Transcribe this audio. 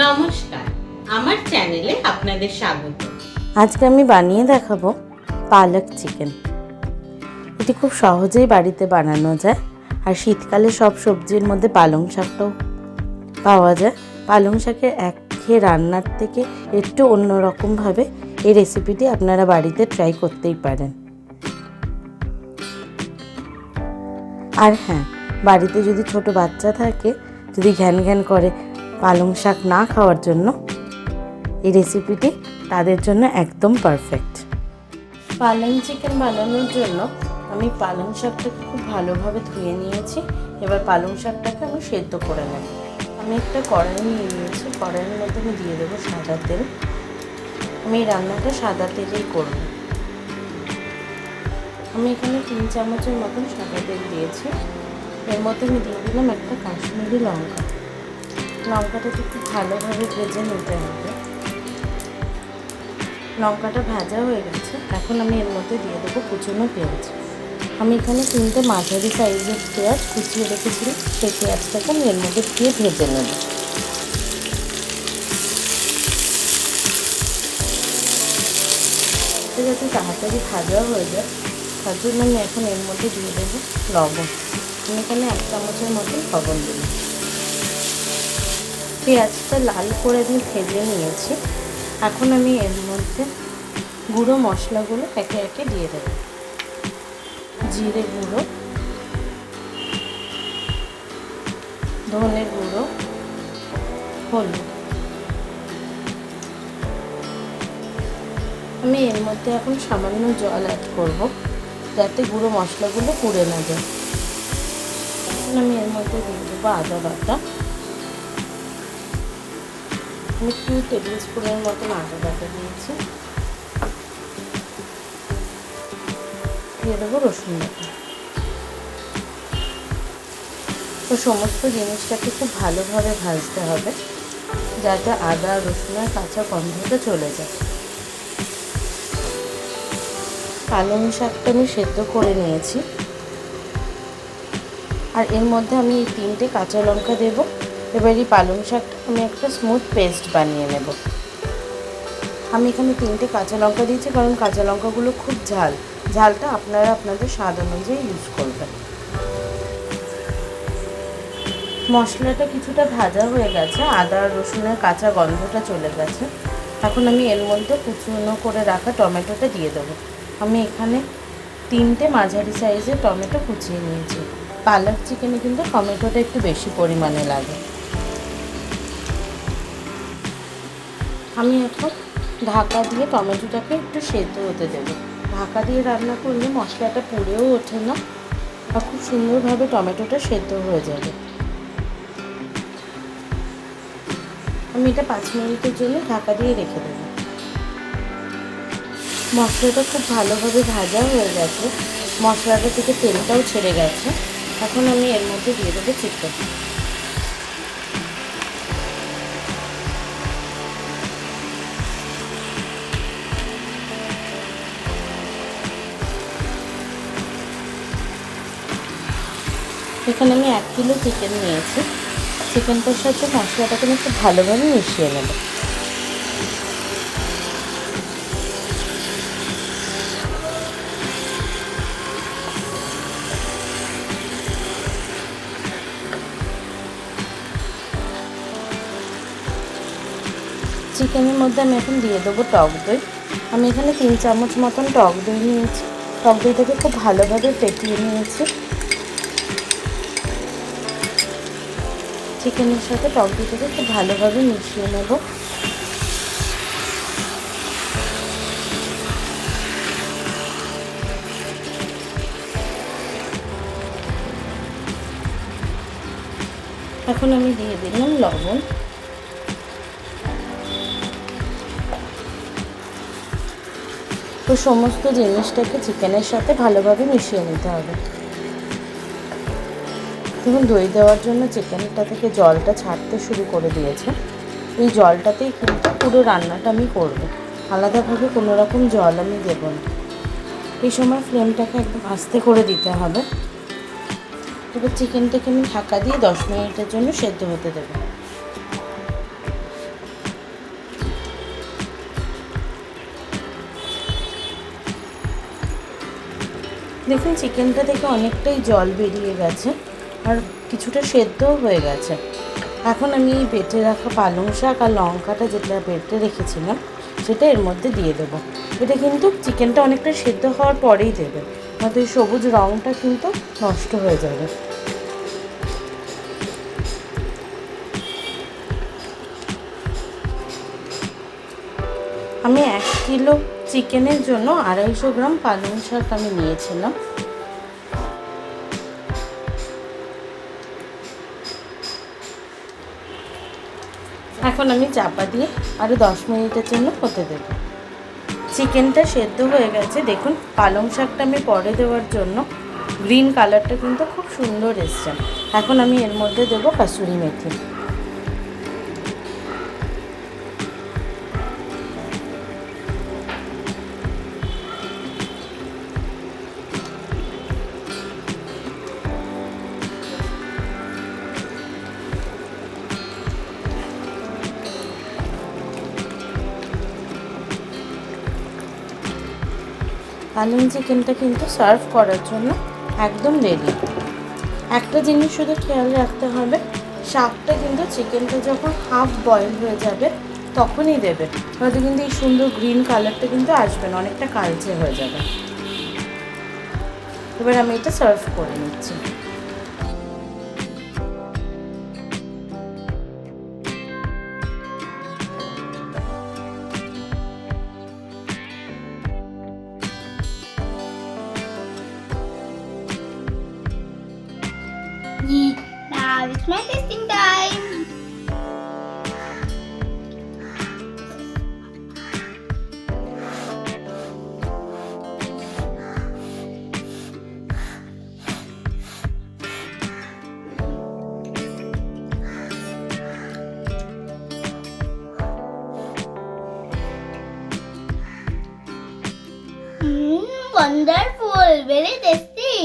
নমস্কার, আমার চ্যানেলে আপনাদের স্বাগত। আজকে আমি বানিয়ে দেখাবো পালক চিকেন। এটি খুব সহজেই বাড়িতে বানানো যায়। আর শীতকালে সব সবজির মধ্যে পালং শাকটাও পাওয়া যায়। পালং শাকের একঘেয়ে রান্নার থেকে একটু অন্যরকমভাবে এই রেসিপিটি আপনারা বাড়িতে ট্রাই করতেই পারেন। আর হ্যাঁ, বাড়িতে যদি ছোট বাচ্চা থাকে, যদি ঘ্যান ঘ্যান করে পালং শাক না খাওয়ার জন্য, এই রেসিপিটি তাদের জন্য একদম পারফেক্ট। পালং চিকেন বানানোর জন্য আমি পালং শাকটাকে খুব ভালোভাবে ধুয়ে নিয়েছি। এবার পালং শাকটাকে আমি সেদ্ধ করে নেব। আমি একটা কড়াই নিয়ে নিয়েছি। কড়াইয়ের মধ্যে আমি দিয়ে দেবো সাদা তেল। আমি এই রান্নাটা সাদা তেলেই করব। আমি এখানে 3 চামচের মতন সাদা তেল দিয়েছি। এর মধ্যে আমি দিয়ে দিলাম একটা কাশ্মীরি লঙ্কা। লঙ্কাটাকে খুব ভালোভাবে ভেজে নিতে হবে। লঙ্কাটা ভাজা হয়ে গেছে। এখন আমি এর মধ্যে দিয়ে দেবো কুচনো পেঁয়াজ। আমি এখানে 3টে মাঝারি সাইজের পেঁয়াজ কুচিয়ে রেখেছিলাম। সেই পেঁয়াজটাকে আমি এর মধ্যে দিয়ে ভেজে নেব। যাতে তাড়াতাড়ি ভাজা হয়ে যায়, তার জন্য আমি এখন এর মধ্যে দিয়ে দেবো লবণ। আমি এখানে 1 চামচের মতন লবণ দিলাম। পেঁয়াজটা লাল করে আমি ভেজে নিয়েছি। এখন আমি এর মধ্যে গুঁড়ো মশলাগুলো একে একে দিয়ে দেব। জিরে গুঁড়ো, ধনে গুঁড়ো, হলুদ। আমি এর মধ্যে এখন সামান্য জল অ্যাড করব, যাতে গুঁড়ো মশলাগুলো পুড়ে না যায়। এখন আমি এর মধ্যে দিয়ে দেবো আদা বাটা। আমি 2 টেবিল স্পুনের মতন আদা বাটা দিয়েছি। দিয়ে দেবো রসুন বাটা। তো সমস্ত জিনিসটাকে খুব ভালোভাবে ভাজতে হবে, যাতে আদা রসুনের কাঁচা গন্ধটা চলে যায়। পালং শাকটা আমি সেদ্ধ করে নিয়েছি। আর এর মধ্যে আমি এই 3টে কাঁচা লঙ্কা দেব। এবার এই পালং শাকটা আমি একটা স্মুথ পেস্ট বানিয়ে নেব। আমি এখানে 3টে কাঁচা লঙ্কা দিয়েছি, কারণ কাঁচা লঙ্কাগুলো খুব ঝালটা আপনারা আপনাদের স্বাদ অনুযায়ী ইউজ করবেন। মশলাটা কিছুটা ভাজা হয়ে গেছে, আদা রসুনের কাঁচা গন্ধটা চলে গেছে। এখন আমি এর মধ্যে কুচনো করে রাখা টমেটোটা দিয়ে দেবো। আমি এখানে 3টে মাঝারি সাইজের টমেটো কুচিয়ে নিয়েছি। পালক চিকেনে কিন্তু টমেটোটা একটু বেশি পরিমাণে লাগে। আমি এখন ঢাকা দিয়ে টমেটোটাকে একটু সেদ্ধ হতে দেব। ঢাকা দিয়ে রান্না করলে মশলাটা পুড়েও ওঠে না, আর খুব সুন্দরভাবে টমেটোটা সেদ্ধ হয়ে যাবে। আমি এটা 5 মিনিটের জন্য ঢাকা দিয়ে রেখে দেব। মশলাটা খুব ভালোভাবে ভাজা হয়ে গেছে। মশলাটা থেকে তেলটাও ছেড়ে গেছে। এখন আমি এর মধ্যে দিয়ে দেবো চিকেন। এখানে আমি 1 কিলো চিকেন নিয়েছি। চিকেনটার সাথে মশলাটাকে আমি খুব ভালোভাবে মিশিয়ে নেব। চিকেনের মধ্যে আমি এখন দিয়ে দেবো টক দই। আমি এখানে 3 চামচ মতন টক দই নিয়েছি। টক দইটাকে খুব ভালোভাবে ফেটিয়ে নিয়েছি। চিকেনের সাথে টক দইটাকে খুব ভালোভাবে মিশিয়ে নেব। এখন আমি দিয়ে দিলাম লবণ। তো সমস্ত জিনিসটাকে চিকেনের সাথে ভালোভাবে মিশিয়ে নিতে হবে। দেখুন, দই দেওয়ার জন্য চিকেনটা থেকে জলটা ছাড়তে শুরু করে দিয়েছে। এই জলটাতেই কিন্তু পুরো রান্নাটা আমি করব। আলাদাভাবে কোনো রকম জল আমি দেব না। এই সময় ফ্লেমটাকে একদম আস্তে করে দিতে হবে। এবার চিকেনটাকে আমি ঢাকা দিয়ে 10 মিনিটের জন্য সেদ্ধ হতে দেবো। দেখুন চিকেনটা থেকে অনেকটাই জল বেরিয়ে গেছে আর কিছুটা সেদ্ধও হয়ে গেছে। এখন আমি এই বেটে রাখা পালং শাক আর লঙ্কাটা যেটা বেটে রেখেছিলাম সেটা এর মধ্যে দিয়ে দেবো। এটা কিন্তু চিকেনটা অনেকটা সেদ্ধ হওয়ার পরেই দেবে, নয়তো এই সবুজ রঙটা কিন্তু নষ্ট হয়ে যাবে। আমি 1 কিলো চিকেনের জন্য 250 গ্রাম পালং শাক আমি নিয়েছিলাম। এখন আমি চাপা দিয়ে আরও 10 মিনিটের জন্য হতে দেব। চিকেনটা সেদ্ধ হয়ে গেছে। দেখুন পালং শাকটা আমি পরে দেওয়ার জন্য গ্রিন কালারটা কিন্তু খুব সুন্দর এসছে। এখন আমি এর মধ্যে দেবো কাসুরি মেথি। পালং চিকেনটা কিন্তু সার্ভ করার জন্য একদম রেডি। একটা জিনিস শুধু খেয়াল রাখতে হবে, শাকটা কিন্তু চিকেনটা যখন হাফ বয়েল হয়ে যাবে তখনই দেবে, নয়তো কিন্তু এই সুন্দর গ্রিন কালারটা কিন্তু আসবে না, অনেকটা কালচে হয়ে যাবে। এবার আমি এটা সার্ভ করে নিচ্ছি। Now it's my tasting time. Wonderful, very tasty.